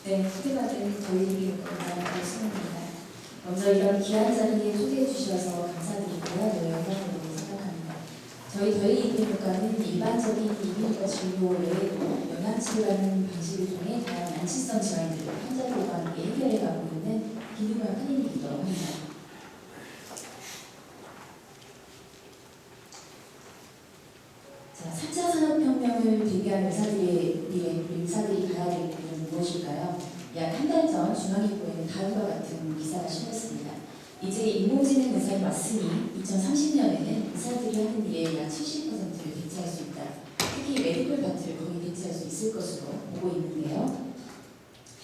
네, 소개받은 저희 말씀입니다. 먼저 이런 귀한 자리에 소개해 주셔서 감사드리고요. 네, 영광으로 생각합니다. 저희 이비인후과는 일반적인 이비인후과 진료 외에도 영양치료라는 방식을 통해 다양한 안치성 질환들을 환자들과 함께 해결해 가고 있는 기능과 클리닉이기도 합니다. 자, 4차 산업혁명을 대비한 의사들이 가야 될 길은 무엇일까요? 약 한 달 전 중앙일보에는 다음과 같은 기사가 실렸습니다. 이제 인공지능 의사를 왔으니 2030년에는 의사들이 하는 일의 약 70%를 대체할 수 있다. 특히 메디컬 파트를 거의 대체할 수 있을 것으로 보고 있는데요.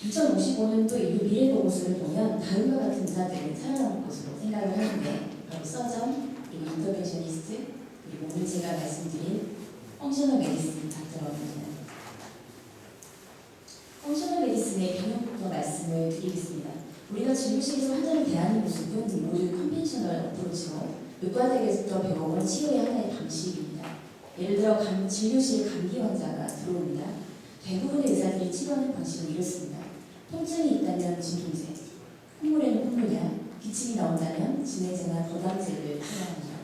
2055년도 인류 미래 보고서를 보면 다음과 같은 의사들은 살아남을 것으로 생각을 하는데 바로 서전, 그리고 인터벤셔니스트, 그리고 오늘 제가 말씀드린 펑셔널 메디슨 닥터입니다. 펑셔널 메디슨의 병역부터 말씀을 드리겠습니다. 우리가 진료실에서 환자를 대하는 모습은 모두 컨벤셔널 어프로치로 의과대학에서 배워온 치료의 하나의 방식입니다. 예를 들어 진료실에 감기 환자가 들어옵니다. 대부분의 의사들이 치료하는 방식은 이렇습니다. 통증이 있다면 진통제, 콧물에는 콧물약, 기침이 나온다면 진해제나 거담제를 사용합니다.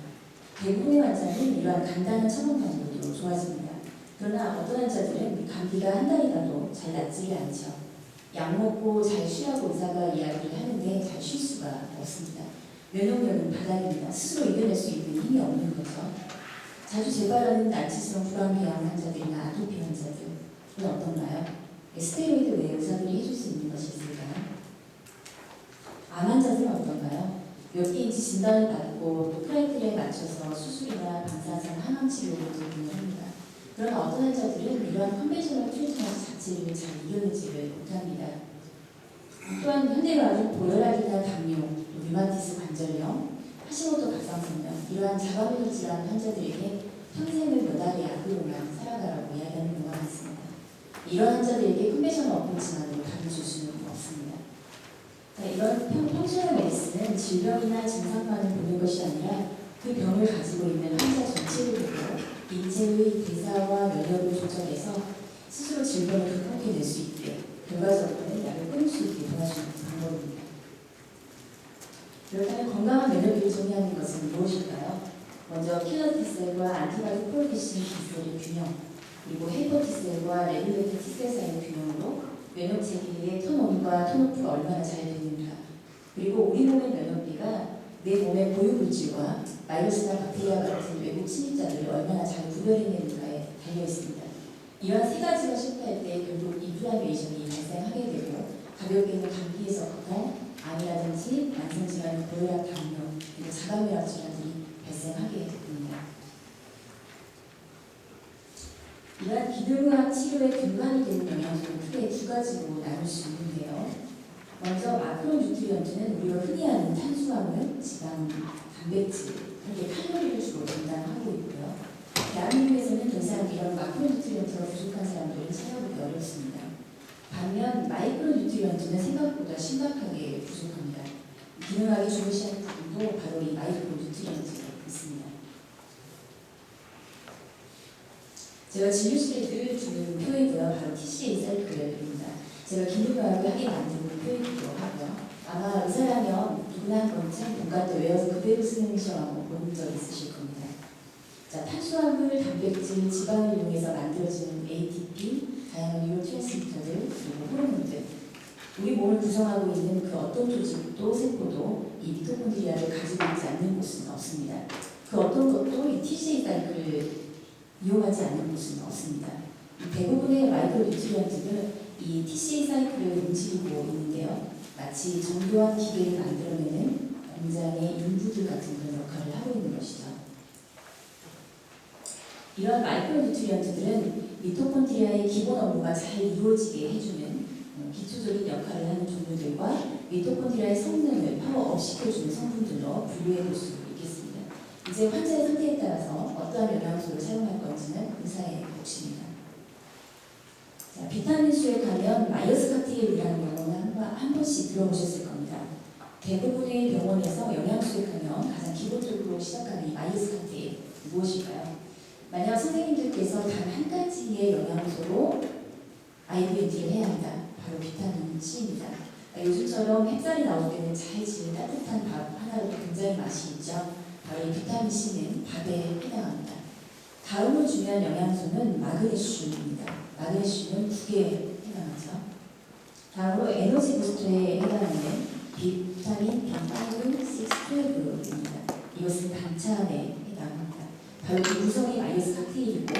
대부분의 환자는 이러한 간단한 처방 방법으로 좋아집니다. 그러나 어떤 환자들은 감기가 한 달이 가도 잘 낫지를 않죠. 약 먹고 잘 쉬라고 의사가 이야기를 하는데 잘 쉴 수가 없습니다. 면역력은 바닥입니다. 스스로 이겨낼 수 있는 힘이 없는 거죠. 자주 재발하는 난치성 불안비양 환자들이나 아토피 환자들은 어떤가요? 스테로이드 외에 의사들이 해줄 수 있는 것이 있을까요? 암 환자들은 어떤가요? 몇 개인지 진단을 받고 또 크라이테리아에 맞춰서 수술이나 방사선 항암 치료를 진행을 합니다. 그러나 어떤 환자들은 이러한 컨벤셔널 트리트먼트 자체를 잘 이겨내지를 못합니다. 또한 현대의학은 고혈압이나 당뇨, 류마티스 관절염, 하시모토 갑상선염 이러한 자가면역 질환 환자들에게 평생을 몇 알의 약으로만 살아가라고 이야기하는 경우가 많습니다. 이런 환자들에게 컨벤셔널 어프로치만으로 답을 줄 수는 없습니다. 이런 펑셔널 메디슨은 질병이나 증상만을 보는 것이 아니라 그 병을 가지고 있는 환자 전체를 보고 인체의 대사와 면역을 조정해서 스스로 질병을 극복해낼 수 있게 결과적으로는 약을 끊을 수 있게 도와주는 방법입니다. 그렇다면 건강한 면역을 정의하는 것은 무엇일까요? 먼저 킬러 T셀과 안티바디 프로듀싱 T셀의 균형, 그리고 헬퍼 T셀과 레귤레이터 T셀 사이의 균형으로 면역 체계의 턴온과 턴오프가 얼마나 잘 되는가, 그리고 우리 몸의 면역비가 내 몸의 고유 물질과 바이러스나 박테리아 같은 외부 침입자들을 얼마나 잘 구별해내는가에 달려 있습니다. 이러한 세 가지가 실패할 때 결국 인플라메이션이 발생하게 되고 가볍게는 감기에서부터 암이라든지 만성질환, 고혈압, 당뇨, 그리고 자가면역 질환들이 발생하게 됩니다. 이러한 기능의학 치료의 근간이 되는 영양소는 크게 두 가지로 나눌 수 있는데요. 먼저 마크로뉴트리언트는 우리가 흔히 아는 탄수화물, 지방, 단백질, 그렇게 칼로리를 주로 담당하고 있고요. 대한민국에서는 더 이상 이런 마크로뉴트리언트가 부족한 사람들을 찾아보기 어렵습니다. 반면 마이크로뉴트리언트는 생각보다 심각하게 부족합니다. 기능학이 중요시하는 부분도 바로 이 마이크로뉴트리언트에 있습니다. 제가 진료실에 늘 주는 표이고요. 바로 TCA 사이클입니다. 제가 기능의학을 하게 만든 표이기도 하고요. 아마 의사라면 누구나 한 번쯤 본과 때 외워서 그대로 쓰는 시험하고 본 적 있으실 겁니다. 자, 탄수화물, 단백질, 지방을 이용해서 만들어지는 ATP, 다양한 뉴로트랜스미터들, 그리고 호르몬들, 우리 몸을 구성하고 있는 그 어떤 조직도 세포도 이 미토콘드리아를 가지고 있지 않는 곳은 없습니다. 그 어떤 것도 이 TCA 사이클을 이용하지 않는 곳은 없습니다. 대부분의 마이크로뉴트리언트는 이 TCA 사이클을 움직이고 있는데요. 마치 정교한 기계를 만들어내는 공장의 인부들 같은 그런 역할을 하고 있는 것이죠. 이런 마이크로뉴트리언트들은 미토콘드리아의 기본 업무가 잘 이루어지게 해주는 기초적인 역할을 하는 종류들과 미토콘드리아의 성능을 파워업 시켜주는 성분들로 분류해 볼 수 있겠습니다. 이제 환자의 상태에 따라서 어떠한 영양소를 사용할 건지는 의사의 몫입니다. 자, 비타민 수액하면 마이어스카테인이라는 용어는 한 번씩 들어보셨을 겁니다. 대부분의 병원에서 영양수액하면 가장 기본적으로 시작하는 이 마이어스카테인 무엇일까요? 만약 선생님들께서 단 한 가지의 영양소로 IVF를 해야 한다. 바로 비타민 김치입니다. 요즘처럼 햇살이 나올 때는 잘 지은 따뜻한 밥 하나로도 굉장히 맛이 있죠. 바로 이 비타민 C는 밥에 해당합니다. 다음으로 중요한 영양소는 마그네슘입니다. 마그네슘은 국에 해당하죠. 다음으로 에너지 부스터에 해당하는 비타민 B5, 6, 12입니다. 이것은 반찬에 해당합니다. 바로 그 구성이 마이어스 칵테일이고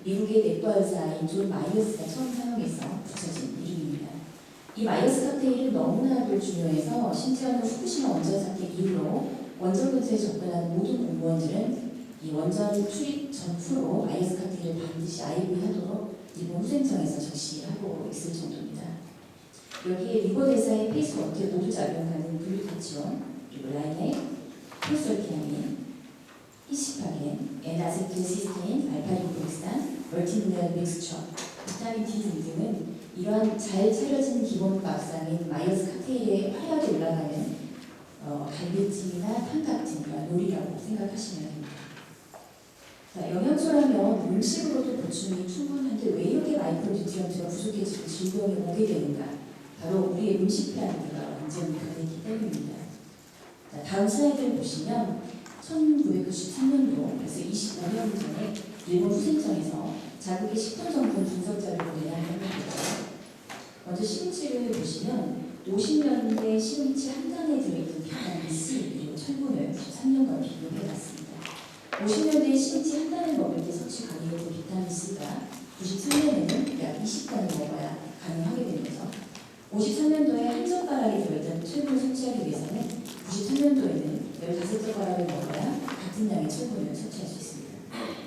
미국의 내과 의사인 존 마이어스가 처음 사용해서 붙여진 이름입니다. 이 마이어스 칵테일은 너무나도 중요해서 심지어는 후쿠시마 원전 사태 이후로 원전 근처에 접근한 모든 공무원들은 이 원전 출입 전후로 마이어스 칵테일을 반드시 IV 하도록 일본 후생청에서 적시하고 있을 정도입니다. 여기에 리버 대사의 페이스워크에 모두 작용하는 글루타치온, 그리고 라이넥, 폴솔티아민, 히시파겐, N-아세틸시스테인, 알파리폴릭산, 멀티미네랄 믹스처, 비타민 D 등등은 이러한 잘 차려진 기본 밥상인 마이어스 칵테일에 화려하게 올라가는 갈비찜이나 탕 같은 그런 요리라고 생각하시면 됩니다. 자, 영양소라면 음식으로도 보충이 충분한데 왜 이렇게 마이크로뉴트리언트가 부족해지고 질병이 오게 되는가? 바로 우리의 음식 피라미드가 완전히 변했기 때문입니다. 자, 다음 슬라이드를 보시면 1993년도, 그래서 25년 전에 일본 후생청에서 자국의 식품성분 분석 자료를 내놓은 겁니다. 먼저 시금치를 보시면 50년대 시금치 한 단에 들어있던 비타민 C 그리고 철분을 13년간 비교해봤습니다. 50년대 시금치 한 단을 먹을 때 섭취 가능했던 비타민 C가 93년에는 약 20단을 먹어야 가능하게 된 거죠. 53년도에 한 젓가락이 들어있던 철분을 섭취하기 위해서는 93년도에는 15젓가락을 먹어야 같은 양의 철분을 섭취할 수 있습니다.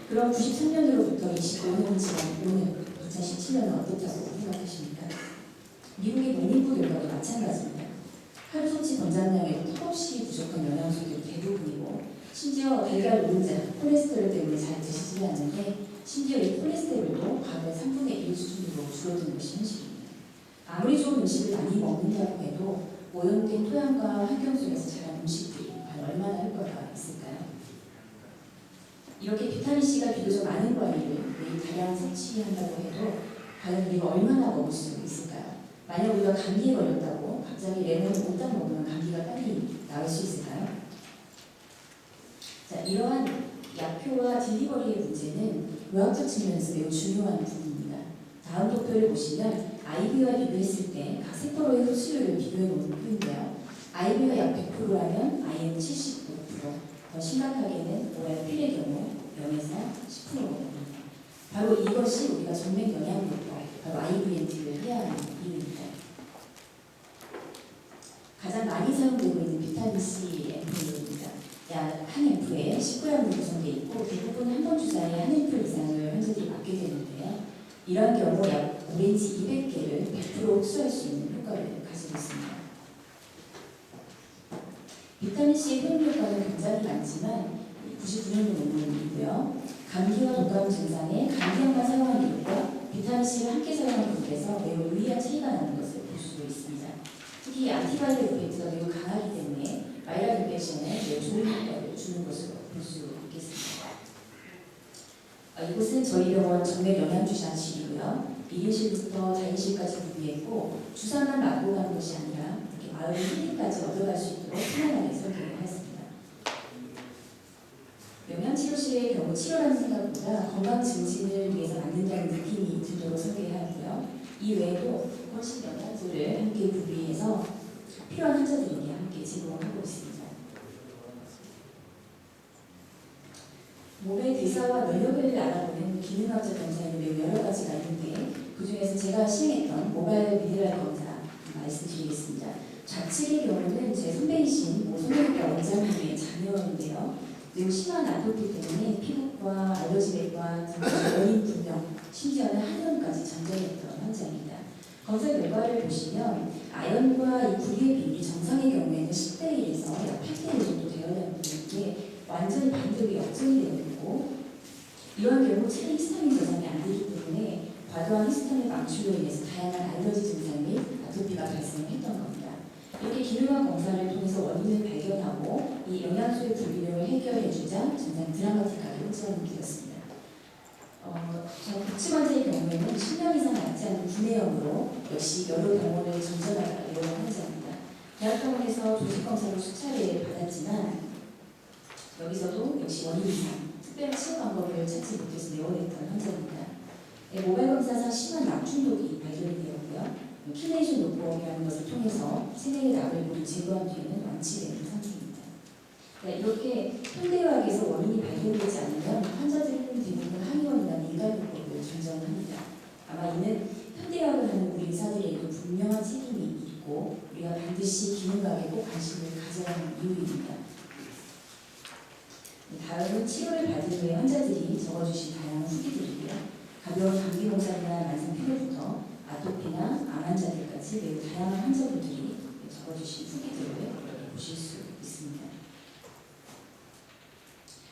그럼 93년으로부터 25년이 지난 오늘 2017년은 어떻다고 생각하십니까? 미국의 농림부 결과도 마찬가지입니다. 하루 섭취 권장량에도 턱없이 부족한 영양소들이 대부분이고 심지어 달걀 노른자, 콜레스테롤 때문에 잘 드시지 않는데 심지어 이 콜레스테롤도 과거의 3분의 1 수준으로 줄어든 것이 현실입니다. 아무리 좋은 음식을 많이 먹는다고 해도 오염된 토양과 환경 속에서 자란 음식들이 과연 얼마나 효과가 있을까요? 이렇게 비타민C가 비교적 많은 과일을 매일 다량 섭취한다고 해도 과연 우리가 얼마나 먹을 수 있을까요? 만약 우리가 감기에 걸렸다고 갑자기 레몬을 몽땅 먹으면 감기가 빨리 나을 수 있을까요? 자, 이러한 약효와 딜리버리의 문제는 의학적 측면에서 매우 중요한 부분입니다. 다음 도표를 보시면 IV와 비교했을 때 각 세포로의 흡수율을 비교해 보는 표인데요. IV가 약 100%라면 IN은 75%, 더 심각하게는 ORP의 경우 0에서 10%입니다. 바로 이것이 우리가 정맥 영양분과 바로 IVNT를 해야 하는 이유입니다. 가장 많이 사용되고 있는 비타민C 앰플입니다. 약 한 앰플에 10g으로 구성되어 있고 대부분 한 번 주사에 한 앰플 이상을 환자들이 맞게 되는데요. 이러한 경우 약 오렌지 200개를 100% 흡수할 수 있는 효과를 가지고 있습니다. 비타민C의 효능 효과는 굉장히 많지만 99년도 논문이고요. 감기와 독감 증상에 감기약만 사용한 그룹과 비타민C를 함께 사용한 그룹에서 매우 유의한 차이가 나는 것을 볼 수 있습니다. 특히 안티바이럴 이펙트가 매우 강하기 때문에 바이럴 인펙션에 매우 좋은 효과를 주는 것으로 볼 수 있겠습니다. 이곳은 저희 병원 정맥 영양주사실이고요. 1인실부터 4인실까지 구비했고 주사만 맞고 가는 것이 아니라 이렇게 마을의 힐링까지 얻어갈 수 있도록 편안하게 설계했습니다. 영양치료실의 경우 치료라는 생각보다 건강 증진을 위해서 만든다는 느낌이 들도록 설계하고요. 이 외에도 건식 영양소를 함께 구비해서 필요한 환자들에게 함께 제공하고 있습니다. 몸의 대사와 면역을 알아보는 기능학적 검사에는 매우 여러 가지가 있는데 그 중에서 제가 시행했던 모바일 미네랄 검사 말씀드리겠습니다. 좌측의 경우는 제 선배이신 성형외과 원장님의 자녀인데요. 매우 심한 아토피 때문에 피부과 알러지맥과 등의 원인 불명, 심지어는 한의원까지 전전했던 환자입니다. 검사 결과를 보시면 아연과 이 구리의 비율이 정상의 경우에는 10대 1에서 약 8대 1 정도 되어야 되는데 완전히 반대로 역전이 되어 있고 이러한 경우 체내 히스타민 저장이 안 되기 때문에 과도한 히스타민 방출로 인해서 다양한 알러지 증상 및 아토피가 발생했던 겁니다. 이렇게 기능학 검사를 통해서 원인을 발견하고 이 영양소의 불균형을 해결해주자 증상이 드라마틱하게 호전이 되었습니다. 복층 환자의 경우에는 10년 이상 낫지 않은 구내염으로 환자도 역시 여러 병원을 전전하다가 이런 환자입니다. 대학병원에서 조직검사를 수차례 받았지만 여기서도 역시 원인 이상 특별한 치료 방법을 찾지 못해서 내원했던 환자입니다. 모발 검사상 심한 납 중독이 발견이 되었고요. 킬레이션 녹복이라는 것을 통해서 체내의 납을 모두 제거한 뒤에는 완치되는 상태입니다. 이렇게 현대의학에서 원인이 발견되지 않으면 환자들은 대부분 항의원이나 민간요법을 전전합니다. 아마 이는 현대의학을 하는 우리 의사들에게도 분명한 책임이 있고 우리가 반드시 기능학에 꼭 관심을 가져야 하는 이유입니다. 다음은 치료를 받은 후에 환자들이 적어주신 다양한 후기들이고요. 가벼운 감기 몸살이나 만성 피로부터 아토피나 암 환자들까지 매우 다양한 환자분들이 적어주신 후기들을 보실 수 있습니다.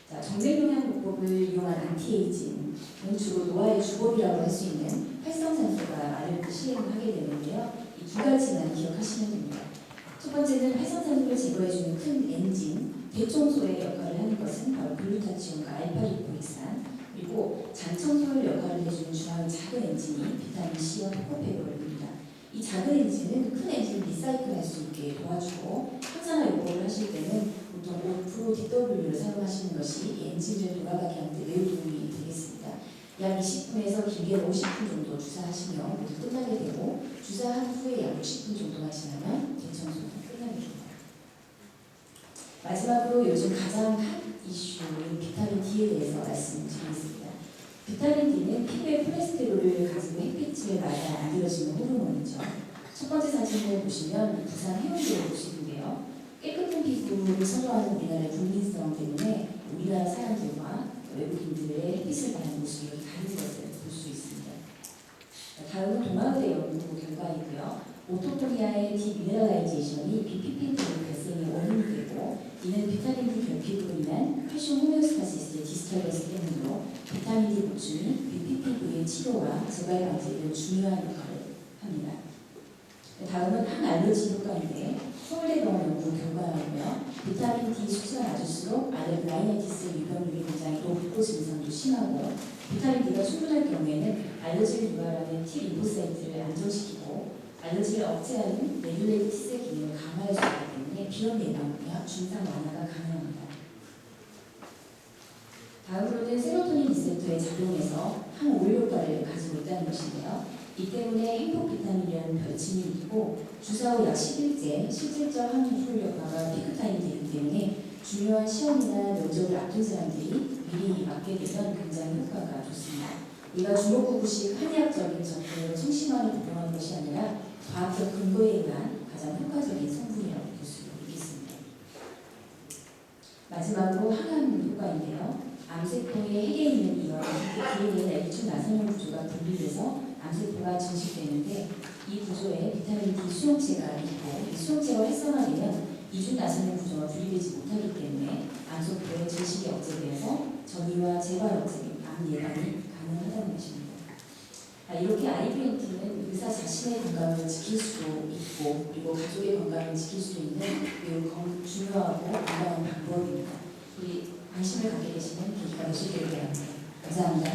자, 정맥용양요법을 이용한 안티에이징은 주로 노화의 주범이라고 할 수 있는 활성산소가 말을 시행하게 되는데요. 이 두 가지만 기억하시면 됩니다. 첫 번째는 활성산소를 제거해주는 큰 엔진, 대청소의 역할을 하는 것은 바로 글루타치온과 알파리포익산, 그리고 장청소를 역할을 해주는 중앙의 작은 엔진이 비타민 C와 코코페롤입니다. 이 작은 엔진은 큰 엔진을 리사이클할 수 있게 도와주고 항산화 요법을 하실 때는 보통 5% DW를 사용하시는 것이 이 엔진을 돌아가게 하는 데 매우 도움이 되겠습니다. 약 20분에서 길게는 50분 정도 주사하시면 모두 끝나게 되고 주사한 후에 약 60분 정도 하시면 대청소는 끝나게 됩니다. 마지막으로 요즘 가장 핫 이슈인 비타민 D에 대해서 말씀드리겠습니다. 비타민 D는 피부의 콜레스테롤을 가지고 햇빛을 맞아 만들어지는 호르몬이죠. 첫 번째 사진을 보시면 부산 해운대를 보시는데요. 깨끗한 피부를 선호하는 우리나라의 국민성 때문에 우리나라 사람들과 외국인들의 햇빛을 받는 모습이 다른 것을 볼 수 있습니다. 다음은 동아의대 연구 결과이고요. 오토토니아의 디미네랄라이제이션이 BPPD 발생의 원인이 되고 이는 비타민 D 결핍으로 인한 칼슘 호메오스타시스의 디스터번스 때문으로 비타민 D 보충이 BPPV의 치료와 재발 방지에 매우 중요한 역할을 합니다. 다음은 항알러지 효과인데 서울대병원 연구 결과이고요. 비타민 D 수치가 낮을수록 알레르라이나이티스 유병률이 굉장히 높고 증상도 심하고 비타민 D가 충분할 경우에는 알러지를 유발하는 T 림포사이트를 안정시키고 알러지를 억제하는 레귤레이트 T세 기능을 강화할 수 있기 때문에 비염 예방과 증상 완화가 가능합니다. 다음으로는 세로토닌 리셉터의 작용에서 항오일 효과를 가지고 있다는 것인데요. 이 때문에 행복 비타민이라는 별칭이 있고 주사 후 약 10일째 실질적 항우울 효과가 피크타임이 되기 때문에 중요한 시험이나 면접을 앞둔 사람들이 미리 맞게 되면 굉장히 효과가 좋습니다. 우리가 주먹구구식 한의학적인 접근으로 청심환을 복용하는 것이 아니라 과학적 근거에 의한 가장 효과적인 성분이라고 볼 수 있겠습니다. 마지막으로 항암 효과인데요. 암세포의 핵에 있는 이런 DNA나 일중 나선형 구조가 분리돼서 암세포가 증식되는데 이 구조에 비타민 D 수용체가 있고 이 수용체가 활성화되면 이중 나선형 구조가 분리되지 못하기 때문에 암세포의 증식이 억제되어서 전이와 재발 억제, 암 예방이 가능하다는 것입니다. 이렇게 IBNT는 의사 자신의 건강을 지킬 수도 있고 그리고 가족의 건강을 지킬 수 있는 매우 중요하고 건강한 방법입니다. 우리 관심을 갖게 되시는 계기가 되시길 바랍니다. 감사합니다.